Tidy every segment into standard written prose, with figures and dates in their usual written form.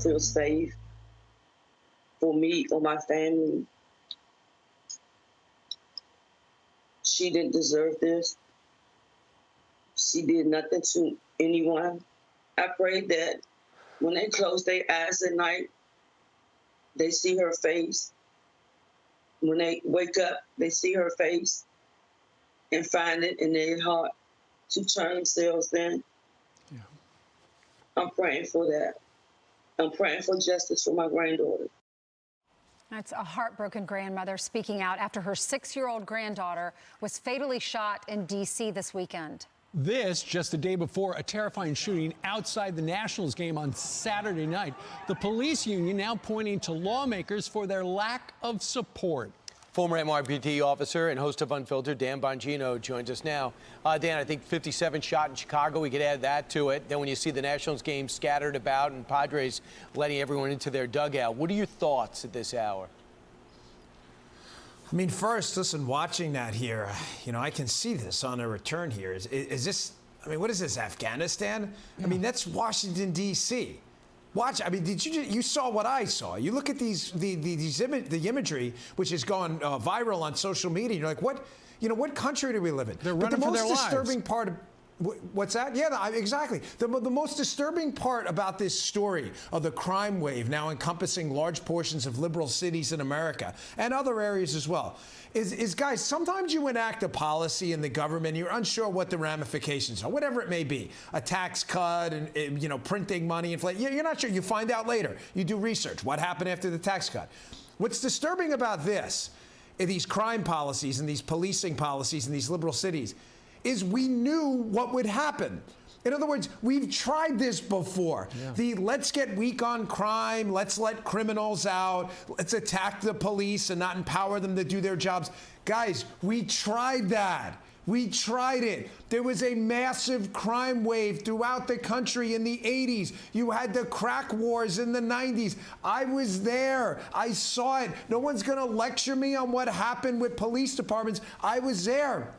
feel safe for me or my family. She didn't deserve this. She did nothing to anyone. I pray that when they close their eyes at night, they see her face. When they wake up, they see her face and find it in their heart to turn themselves in. Yeah. I'm praying for that. I'm praying for justice for my granddaughter. That's a heartbroken grandmother speaking out after her 6-year-old granddaughter was fatally shot in D.C. this weekend. This just the day before a terrifying shooting outside the Nationals game on Saturday night. The police union now pointing to lawmakers for their lack of support. Former MRPD officer and host of Unfiltered, Dan Bongino, joins us now. Dan, I think 57 shot in Chicago. We could add that to it. Then when you see the Nationals game scattered about and Padres letting everyone into their dugout, what are your thoughts at this hour? I mean, first, listen, watching that here, you know, I can see this on a return here. Is this, I mean, what is this, Afghanistan? I mean, that's Washington, D.C. Watch, I mean, you saw what I saw. You look at the imagery, which has gone viral on social media. You're like, what country do we live in? They're running for their lives. The most disturbing part of what's that? Yeah, exactly. The most disturbing part about this story of the crime wave now encompassing large portions of liberal cities in America and other areas as well is guys, sometimes you enact a policy in the government, you're unsure what the ramifications are, whatever it may be, a tax cut and you know, printing money, inflation. You're not sure. You find out later. You do research. What happened after the tax cut? What's disturbing about this, these crime policies and these policing policies in these liberal cities, is we knew what would happen. In other words, we've tried this before. Yeah. Let's get weak on crime, let's let criminals out, let's attack the police and not empower them to do their jobs. Guys, we tried that. We tried it. There was a massive crime wave throughout the country in the 80s. You had the crack wars in the 90s. I was there. I saw it. No one's going to lecture me on what happened with police departments. I was there.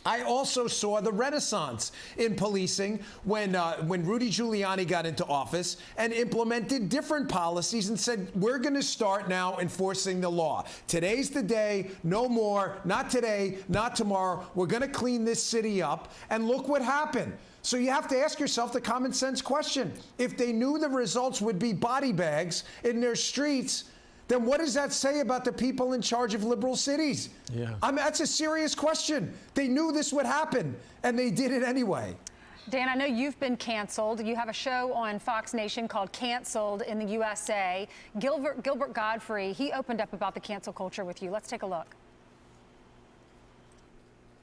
I also saw the renaissance in policing when Rudy Giuliani got into office and implemented different policies and said, we're going to start now enforcing the law. Today's the day, no more, not today, not tomorrow. We're going to clean this city up. And look what happened. So you have to ask yourself the common sense question. If they knew the results would be body bags in their streets, then what does that say about the people in charge of liberal cities? Yeah. I mean, that's a serious question. They knew this would happen, and they did it anyway. Dan, I know you've been canceled. You have a show on Fox Nation called Canceled in the USA. Gilbert Godfrey, he opened up about the cancel culture with you. Let's take a look.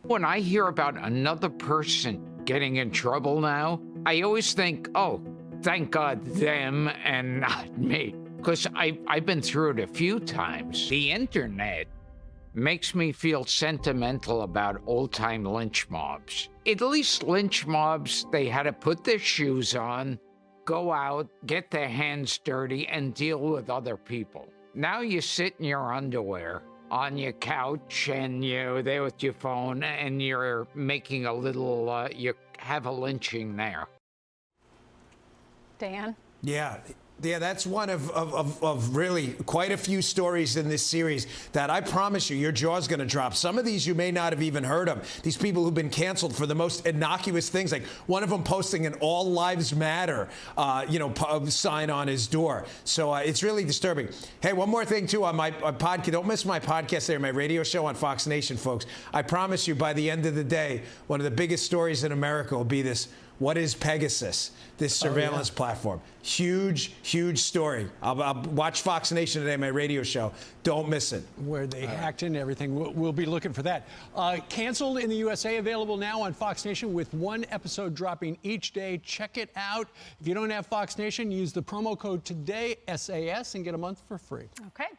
When I hear about another person getting in trouble now, I always think, oh, thank God them and not me. Because I've been through it a few times. The internet makes me feel sentimental about old-time lynch mobs. At least lynch mobs, they had to put their shoes on, go out, get their hands dirty, and deal with other people. Now you sit in your underwear on your couch, and you're there with your phone, and you're making a little, you have a lynching there. Dan? Yeah. Yeah, that's one of really quite a few stories in this series that I promise you, your jaw's going to drop. Some of these you may not have even heard of. These people who've been canceled for the most innocuous things, like one of them posting an All Lives Matter, sign on his door. So it's really disturbing. Hey, one more thing, too, on my podcast. Don't miss my podcast there, my radio show on Fox Nation, folks. I promise you, by the end of the day, one of the biggest stories in America will be this. What is Pegasus, this surveillance platform? Huge, huge story. I'll watch Fox Nation today, my radio show. Don't miss it. Where they hacked into everything. We'll be looking for that. Canceled in the USA, available now on Fox Nation with one episode dropping each day. Check it out. If you don't have Fox Nation, use the promo code today, SAS, and get a month for free. Okay.